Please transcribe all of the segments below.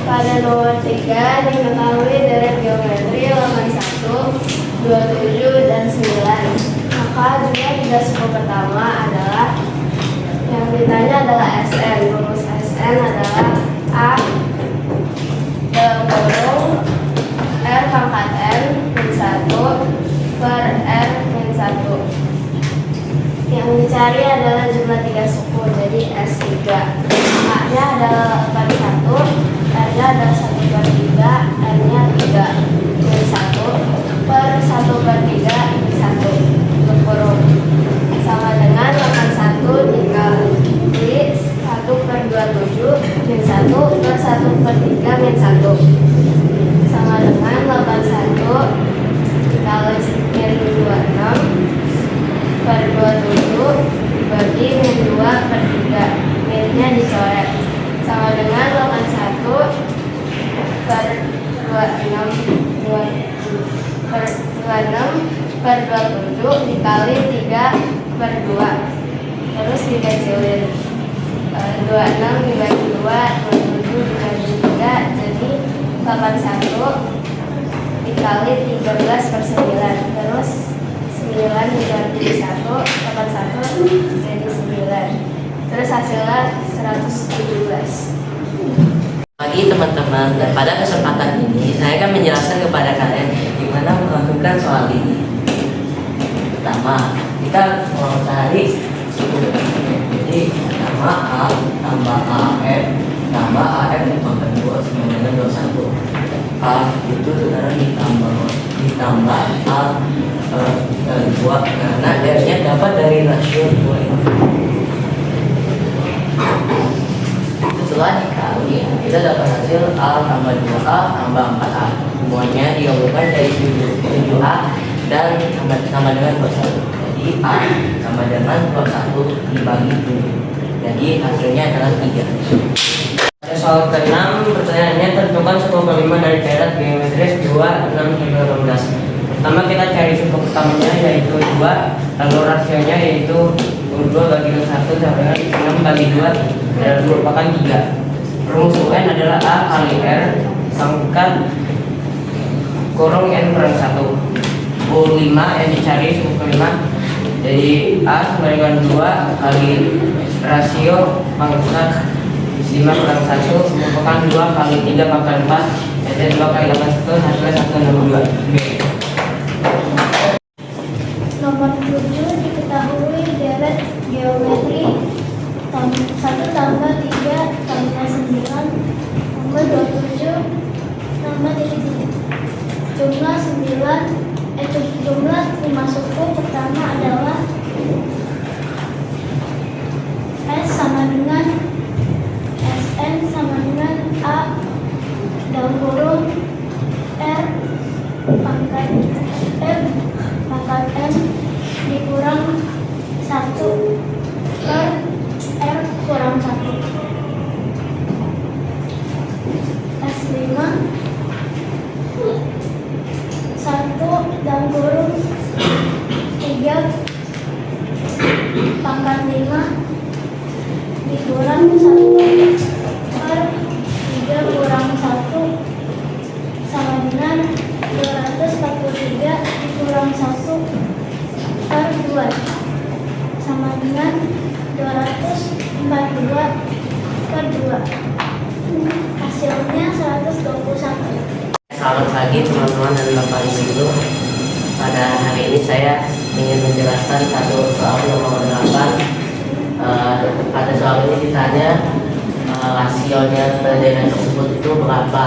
Pada nomor 3 diketahui deret geometri 81, 27, dan 9. Maka juga tiga suku pertama adalah yang ditanya adalah Sn. Rumus Sn adalah A dalam kurung R pangkat N min 1 per R min 1. Yang dicari adalah jumlah tiga suku, jadi S3. A-nya adalah 81, R-nya adalah 1 per 3, N-nya 3 min 1 per 1 per 3 min 1 berkurung sama dengan 81 dikali 1 per 27 min 1 per 1 per 3 min 1 sama dengan 81 dikali min 26 per 27 dibagi min 2 per 3, minnya dicoret sama dengan 81 per 26 per 27 dikali 3 per 2, terus dikecilin 26 dibagi 2, 27 dibagi 3, jadi 81 dikali 13 per 9, terus 9 dibagi 1, 81 jadi 9, terus hasilnya 117. Pagi teman-teman, dan pada kesempatan ini saya akan menjelaskan kepada kalian gimana melakukan soal ini. Pertama, kita mau cari suku. Jadi pertama A tambah AF tambah AF dipangkat 2 sama dengan 21. A itu saudara ditambah A kali 2 karena R-nya dapat dari rasio 2. Setelah dikali, kita dapat hasil A tambah 2A tambah 4A. Semuanya digabungkan dari 7A dan sama dengan 21. Jadi A sama dengan 21 dibagi 7. Jadi hasilnya adalah 3. Pada soal ke-6, pertanyaannya tentukan suku kelima dari deret geometris 2, 6, 16. Pertama kita cari suku pertamanya yaitu 2, lalu rasionya yaitu 2 bagi 1 sama dengan 6 bagi 2 dan merupakan 3. Rumus UN adalah A kali R pangkat kurung N per 1. U5 yang dicari suku kelima, jadi A sama dengan 2 kali rasio pangkat 5 per 1 merupakan 2 kali 3 pangkat 4, jadi 2 kali 81 hasilnya 162. Nomor 7 diketahui deret geometri 1 tambah 3 tambah 9 tambah 27 tambah titik-titik. Jumlah 5 suku pertama adalah S sama dengan Sn sama dengan A dalam kurung R pangkat N dikurang 1 per R kurang 1. S5 1 dalam kurung 3 pangkat 5 dikurang 1 per 3 kurang 1 sama dengan 243 dikurang 1 per 2 sama dengan 242 per 2, hasilnya 121. Selamat pagi teman-teman dan Bapak Ibu. Pada hari ini saya ingin menjelaskan satu soal nomor 8. Pada soal ini ditanya rasionya deret tersebut itu berapa.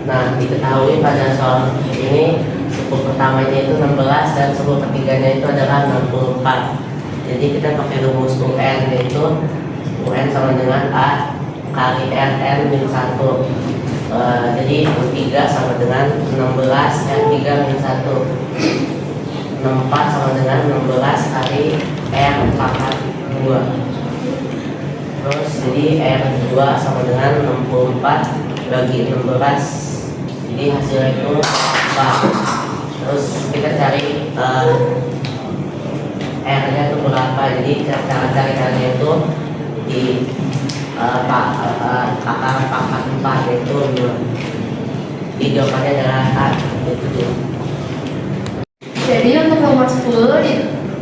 Nah, diketahui pada soal ini suku pertamanya itu 16 dan suku ketiganya itu adalah 64. Jadi kita pakai rumus UN, yaitu UN sama dengan A kali RN min 1. Jadi 3 sama dengan 16 R3 min 1. 64 sama dengan 16 kali R pangkat 2. Terus jadi R2 sama dengan 64 bagi 16. Jadi hasilnya itu 4. Terus kita cari R nya itu berapa. Jadi cara cari R nya itu akar pangkat 4 yaitu 2. Jadi jawabannya adalah A, yaitu 2. Jadi untuk nomor 10 di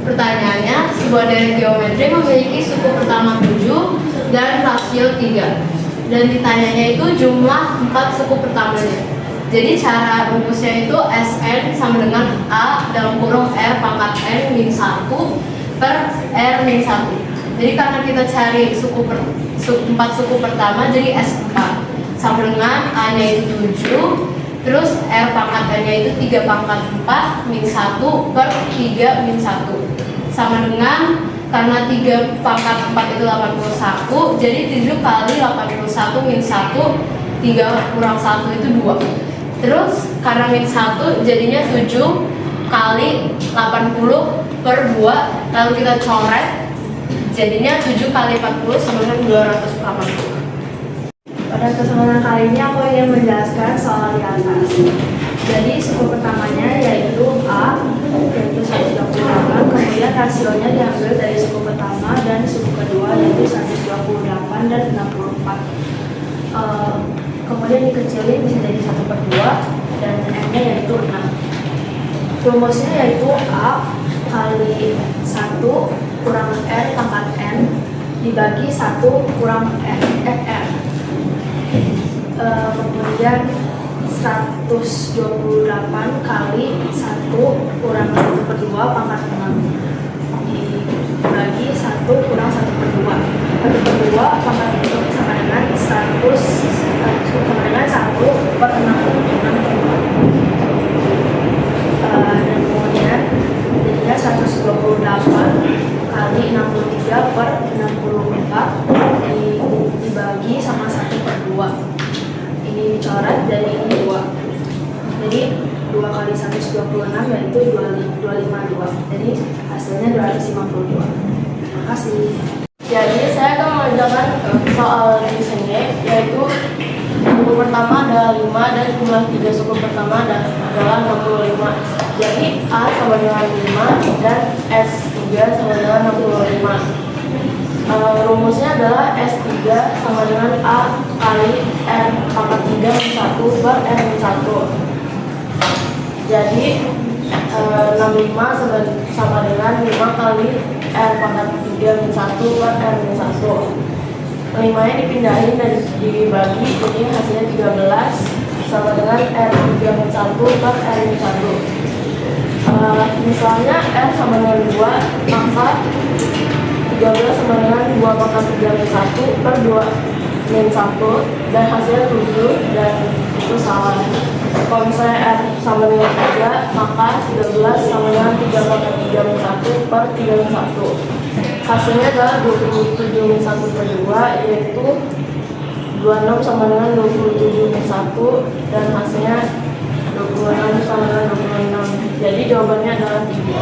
pertanyaannya, sebuah dari geometri memiliki suku pertama 7 dan rasio 3. Dan ditanyanya itu jumlah 4 suku pertamanya. Jadi cara rumusnya itu Sn sama dengan A dalam kurung R pangkat N min 1 per R min 1. Jadi karena kita cari 4 suku pertama, jadi S4 sama dengan A nya itu 7, terus R pangkat N nya itu 3 pangkat 4 min 1 per 3 min 1 sama dengan, karena 3 pangkat 4 itu 81, jadi 7 kali 81 min 1, 3 kurang 1 itu 2. Terus karena min 1 jadinya 7 kali 80 per 2, lalu kita coret, jadinya 7 kali 40 sama dengan 280. Pada kesempatan kali ini aku ingin menjelaskan soal di atas. Jadi suku pertamanya yaitu A, yaitu 128, kemudian rasionya diambil dari suku pertama, dan suku kedua yaitu 128 dan 64. Kemudian dikecilin bisa jadi 1/2 dan N-nya yaitu 6. Rumusnya yaitu A kali 1 kurang R pangkat N dibagi 1 kurang R. Kemudian 128 kali 1 kurang 1/2 pangkat 6 dibagi 1 kurang 1/2. 1/2 pangkat 6 sama dengan 1 per 66. Dan kemudian jadinya 128 kali 63 per 64 dibagi sama 1/2. Ini dicoret, dari ini 2. Jadi 2 kali 126 yaitu 252. Jadi hasilnya 252. Terima kasih. Jadi saya akan mengerjakan soal di sini, yaitu suku pertama ada 5 dan jumlah 3 suku pertama adalah 65. Jadi A sama dengan 5 dan S3 sama dengan 65. Rumusnya adalah S3 sama dengan A kali R pangkat 3 min 1 per R min 1. Jadi 65 sama dengan 5 kali R pangkat 3 min 1 per R min 1. 5 nya dipindahin dan dibagi, jadi hasilnya 13 sama dengan R 3 min 1 per R min 1. Misalnya R sama dengan 2, maka 13 sama dengan 2 pangkat 3 min 1 per 2 min 1, dan hasilnya 7, dan itu salah. Kalau misalnya R sama dengan 3, maka 13 sama dengan 3 pangkat 3 min 1 per 3 min 1. Hasilnya adalah 27 min 1 per 2, yaitu 26 sama dengan 27 min 1, dan hasilnya 26 sama dengan 26. Jadi jawabannya adalah 3.